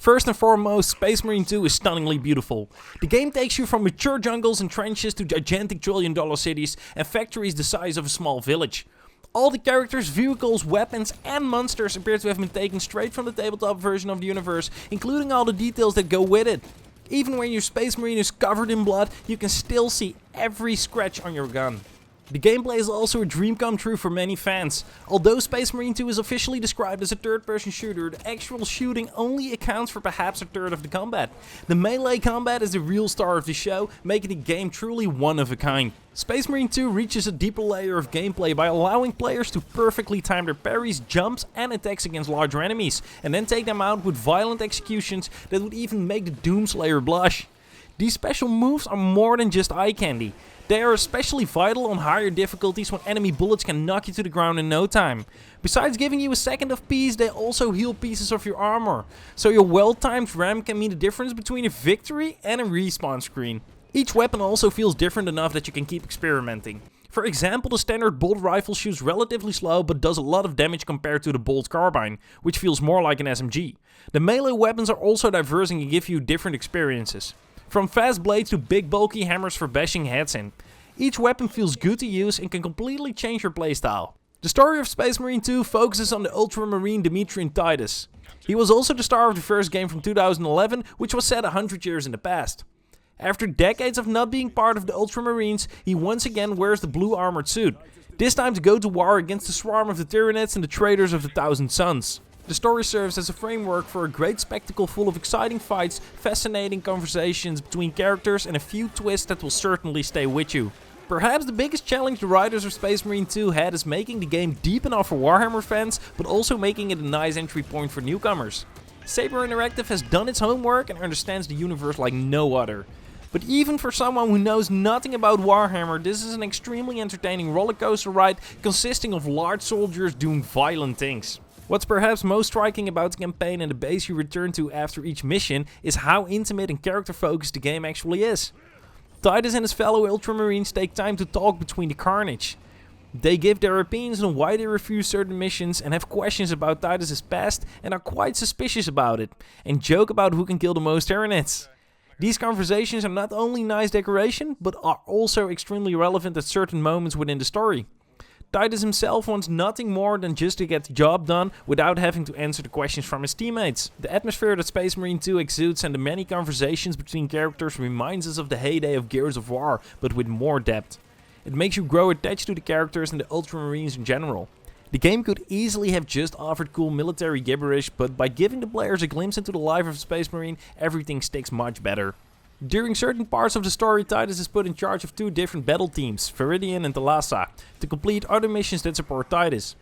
First and foremost, Space Marine 2 is stunningly beautiful. The game takes you from mature jungles and trenches to gigantic trillion-dollar cities and factories the size of a small village. All the characters, vehicles, weapons and monsters appear to have been taken straight from the tabletop version of the universe, including all the details that go with it. Even when your Space Marine is covered in blood, you can still see every scratch on your gun. The gameplay is also a dream come true for many fans. Although Space Marine 2 is officially described as a third-person shooter, the actual shooting only accounts for perhaps a third of the combat. The melee combat is the real star of the show, making the game truly one of a kind. Space Marine 2 reaches a deeper layer of gameplay by allowing players to perfectly time their parries, jumps and attacks against larger enemies, and then take them out with violent executions that would even make the Doomslayer blush. These special moves are more than just eye candy. They are especially vital on higher difficulties when enemy bullets can knock you to the ground in no time. Besides giving you a second of peace, they also heal pieces of your armor. So your well-timed ram can mean the difference between a victory and a respawn screen. Each weapon also feels different enough that you can keep experimenting. For example, the standard bolt rifle shoots relatively slow but does a lot of damage compared to the bolt carbine, which feels more like an SMG. The melee weapons are also diverse and can give you different experiences. From fast blades to big bulky hammers for bashing heads in. Each weapon feels good to use and can completely change your playstyle. The story of Space Marine 2 focuses on the Ultramarine Demetrian Titus. He was also the star of the first game from 2011, which was set 100 years in the past. After decades of not being part of the Ultramarines, he once again wears the blue armored suit. This time to go to war against the swarm of the Tyranids and the Traders of the Thousand Suns. The story serves as a framework for a great spectacle full of exciting fights, fascinating conversations between characters and a few twists that will certainly stay with you. Perhaps the biggest challenge the writers of Space Marine 2 had is making the game deep enough for Warhammer fans, but also making it a nice entry point for newcomers. Saber Interactive has done its homework and understands the universe like no other. But even for someone who knows nothing about Warhammer, this is an extremely entertaining rollercoaster ride consisting of large soldiers doing violent things. What's perhaps most striking about the campaign and the base you return to after each mission is how intimate and character focused the game actually is. Titus and his fellow Ultramarines take time to talk between the carnage. They give their opinions on why they refuse certain missions and have questions about Titus's past and are quite suspicious about it, and joke about who can kill the most Tyranids. These conversations are not only nice decoration, but are also extremely relevant at certain moments within the story. Titus himself wants nothing more than just to get the job done without having to answer the questions from his teammates. The atmosphere that Space Marine 2 exudes and the many conversations between characters reminds us of the heyday of Gears of War, but with more depth. It makes you grow attached to the characters and the Ultramarines in general. The game could easily have just offered cool military gibberish, but by giving the players a glimpse into the life of a Space Marine, everything sticks much better. During certain parts of the story, Titus is put in charge of two different battle teams, Viridian and Thalassa, to complete other missions that support Titus.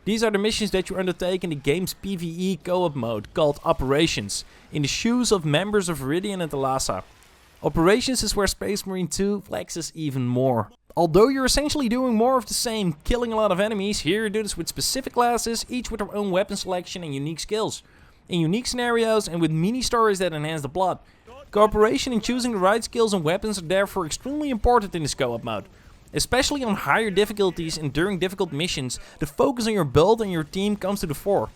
These are the missions that you undertake in the game's PvE co-op mode, called Operations, in the shoes of members of Viridian and Thalassa. Operations is where Space Marine 2 flexes even more. Although you're essentially doing more of the same, killing a lot of enemies, here you do this with specific classes, each with their own weapon selection and unique skills, in unique scenarios and with mini stories that enhance the plot. Cooperation and choosing the right skills and weapons are therefore extremely important in this co-op mode. Especially on higher difficulties and during difficult missions, the focus on your build and your team comes to the fore.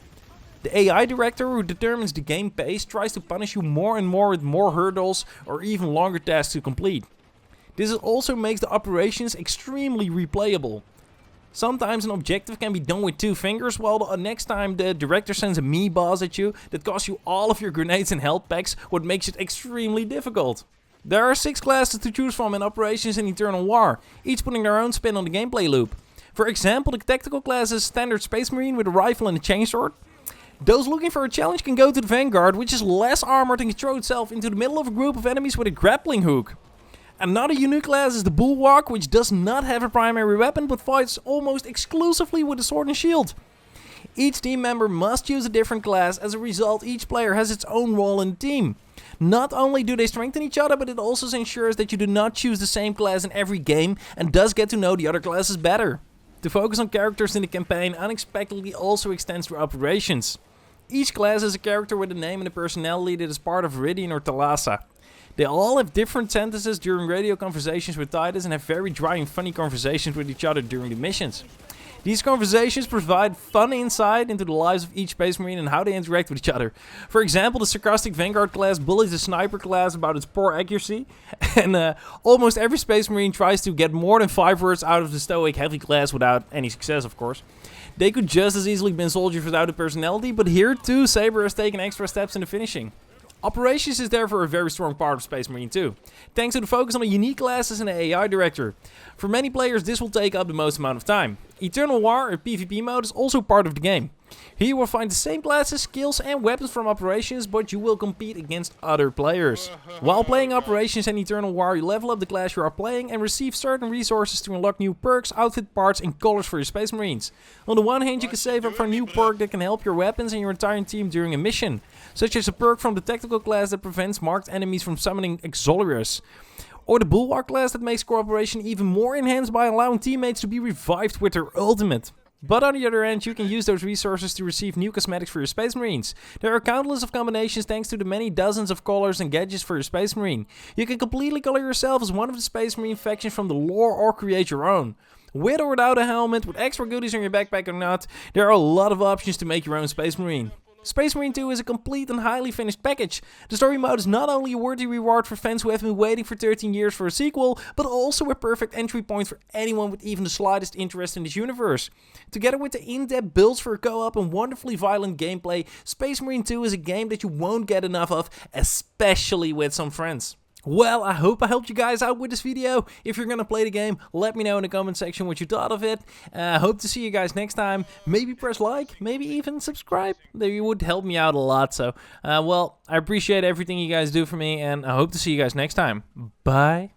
The AI director who determines the game pace tries to punish you more and more with more hurdles or even longer tasks to complete. This also makes the operations extremely replayable. Sometimes an objective can be done with 2 fingers, while the next time the director sends a mini-boss at you that costs you all of your grenades and health packs, what makes it extremely difficult. There are 6 classes to choose from in Operations in Eternal War, each putting their own spin on the gameplay loop. For example, the tactical class is Standard Space Marine with a rifle and a chainsword. Those looking for a challenge can go to the Vanguard, which is less armored and can throw itself into the middle of a group of enemies with a grappling hook. Another unique class is the Bulwark, which does not have a primary weapon but fights almost exclusively with a sword and shield. Each team member must use a different class, as a result each player has its own role in the team. Not only do they strengthen each other, but it also ensures that you do not choose the same class in every game and thus get to know the other classes better. The focus on characters in the campaign unexpectedly also extends to Operations. Each class has a character with a name and a personality that is part of Viridian or Thalassa. They all have different sentences during radio conversations with Titus and have very dry and funny conversations with each other during the missions. These conversations provide fun insight into the lives of each Space Marine and how they interact with each other. For example, the sarcastic Vanguard class bullies the Sniper class about its poor accuracy, and almost every Space Marine tries to get more than 5 words out of the Stoic Heavy class without any success, of course. They could just as easily been soldiers without a personality, but here too, Saber has taken extra steps in the finishing. Operations is therefore a very strong part of Space Marine 2, thanks to the focus on the unique classes and the AI director. For many players this will take up the most amount of time. Eternal War, a PvP mode, is also part of the game. Here you will find the same classes, skills and weapons from Operations, but you will compete against other players. While playing Operations and Eternal War, you level up the class you are playing and receive certain resources to unlock new perks, outfit parts and colors for your Space Marines. On the one hand, you can save up for a new perk that can help your weapons and your entire team during a mission, such as a perk from the Tactical class that prevents marked enemies from summoning Exoliars, or the Bulwark class that makes cooperation even more enhanced by allowing teammates to be revived with their ultimate. But on the other hand, you can use those resources to receive new cosmetics for your Space Marines. There are countless of combinations thanks to the many dozens of colors and gadgets for your Space Marine. You can completely color yourself as one of the Space Marine factions from the lore or create your own. With or without a helmet, with extra goodies on your backpack or not, there are a lot of options to make your own Space Marine. Space Marine 2 is a complete and highly finished package. The story mode is not only a worthy reward for fans who have been waiting for 13 years for a sequel, but also a perfect entry point for anyone with even the slightest interest in this universe. Together with the in-depth builds for co-op and wonderfully violent gameplay, Space Marine 2 is a game that you won't get enough of, especially with some friends. Well, I hope I helped you guys out with this video. If you're gonna play the game, let me know in the comment section what you thought of it. I hope to see you guys next time. Maybe press like, maybe even subscribe. That would help me out a lot. So, well, I appreciate everything you guys do for me, and I hope to see you guys next time. Bye.